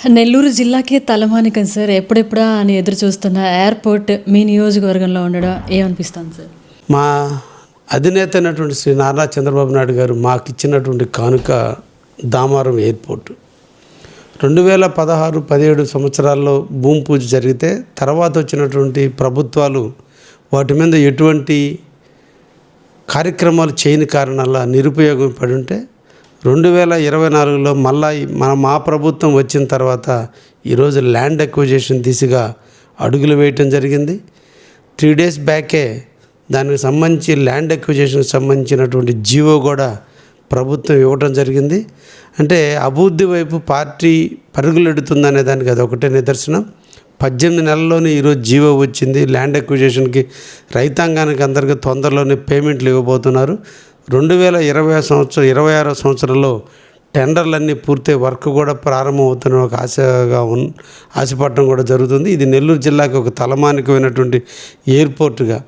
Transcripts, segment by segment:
Nellore జిల్లాకే తలమానికం sir. ఎప్పుడెప్పుడా అని ఎదురు చూస్తున్న ఎయిర్పోర్ట్ మీ నియోజకవర్గంలో ఉండడం ఏమనిపిస్తుంది సార్? మా అధినేత అయినటువంటి శ్రీ నారా చంద్రబాబు నాయుడు గారు మాకు ఇచ్చినటువంటి కానుక దామారం ఎయిర్పోర్ట్. 2016-17 సంవత్సరాల్లో భూమి పూజ జరిగితే తర్వాత వచ్చినటువంటి ప్రభుత్వాలు వాటి మీద ఎటువంటి కార్యక్రమాలు చేయని కారణాల నిరుపయోగం పడి ఉంటే 2024లో మళ్ళా మా ప్రభుత్వం వచ్చిన తర్వాత ఈరోజు ల్యాండ్ అక్విజిషన్ దిశగా అడుగులు వేయటం జరిగింది. 3 డేస్ బ్యాకే దానికి సంబంధించి ల్యాండ్ అక్విజిషన్కి సంబంధించినటువంటి జీవో కూడా ప్రభుత్వం ఇవ్వటం జరిగింది. అంటే అభివృద్ధి వైపు పార్టీ పరుగులెడుతుందనే దానికి అది ఒకటే నిదర్శనం. 18 నెలల్లోనే ఈరోజు జీవో వచ్చింది. ల్యాండ్ అక్విజిషన్కి రైతాంగానికి అందరికీ తొందరలోనే పేమెంట్లు ఇవ్వబోతున్నారు. 2026 సంవత్సరంలో టెండర్లన్నీ పూర్తి వర్క్ కూడా ప్రారంభం అవుతున్న ఒక ఆశపడటం కూడా జరుగుతుంది. ఇది నెల్లూరు జిల్లాకి ఒక తలమానికమైనటువంటి ఎయిర్పోర్టుగా,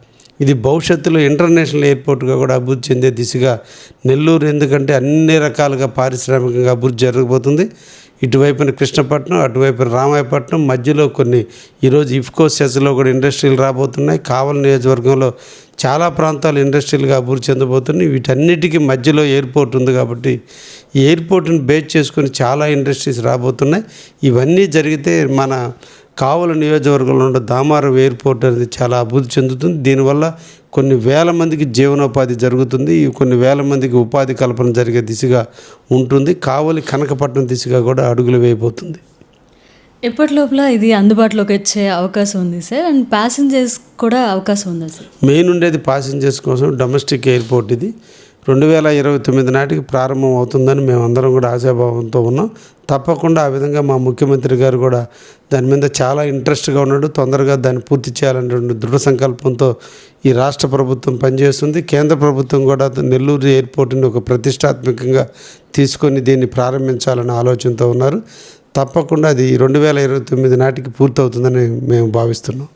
ఇది భవిష్యత్తులో ఇంటర్నేషనల్ ఎయిర్పోర్ట్గా కూడా అభివృద్ధి చెందే దిశగా నెల్లూరు, ఎందుకంటే అన్ని రకాలుగా పారిశ్రామికంగా అభివృద్ధి జరగబోతుంది. ఇటువైపున కృష్ణపట్నం, అటువైపున రామాయపట్నం, మధ్యలో కొన్ని ఈరోజు ఇఫ్కో సెస్లో కూడా ఇండస్ట్రీలు రాబోతున్నాయి. కావలి నియోజకవర్గంలో చాలా ప్రాంతాలు ఇండస్ట్రియల్గా అభివృద్ధి చెందబోతున్నాయి. వీటన్నిటికీ మధ్యలో ఎయిర్పోర్ట్ ఉంది కాబట్టి ఈ ఎయిర్పోర్ట్ని బేస్ చేసుకొని చాలా ఇండస్ట్రీస్ రాబోతున్నాయి. ఇవన్నీ జరిగితే మన కావలి నియోజకవర్గంలో ఉన్న దామారం ఎయిర్పోర్ట్ అనేది చాలా అభివృద్ధి చెందుతుంది. దీనివల్ల కొన్ని వేల మందికి జీవనోపాధి జరుగుతుంది. కొన్ని వేల మందికి ఉపాధి కల్పన జరిగే దిశగా ఉంటుంది. కావలి కనకపట్నం దిశగా కూడా అడుగులు వేయబోతుంది. ఎప్పటిలోపల ఇది అందుబాటులోకి వచ్చే అవకాశం ఉంది సార్, అండ్ ప్యాసింజర్స్ కూడా అవకాశం ఉందా సార్? మెయిన్ ఉండేది ప్యాసింజర్స్ కోసం డొమెస్టిక్ ఎయిర్పోర్ట్. ఇది 2029 నాటికి ప్రారంభం అవుతుందని మేము అందరం కూడా ఆశాభావంతో ఉన్నాం. తప్పకుండా ఆ విధంగా మా ముఖ్యమంత్రి గారు కూడా దాని మీద చాలా ఇంట్రెస్ట్గా ఉన్నాడు. తొందరగా దాన్ని పూర్తి చేయాలనేటువంటి దృఢ సంకల్పంతో ఈ రాష్ట్ర ప్రభుత్వం పనిచేస్తుంది. కేంద్ర ప్రభుత్వం కూడా నెల్లూరు ఎయిర్పోర్ట్ని ఒక ప్రతిష్టాత్మకంగా తీసుకొని దీన్ని ప్రారంభించాలనే ఆలోచనతో ఉన్నారు. తప్పకుండా అది 2029 నాటికి పూర్తవుతుందని మేము భావిస్తున్నాం.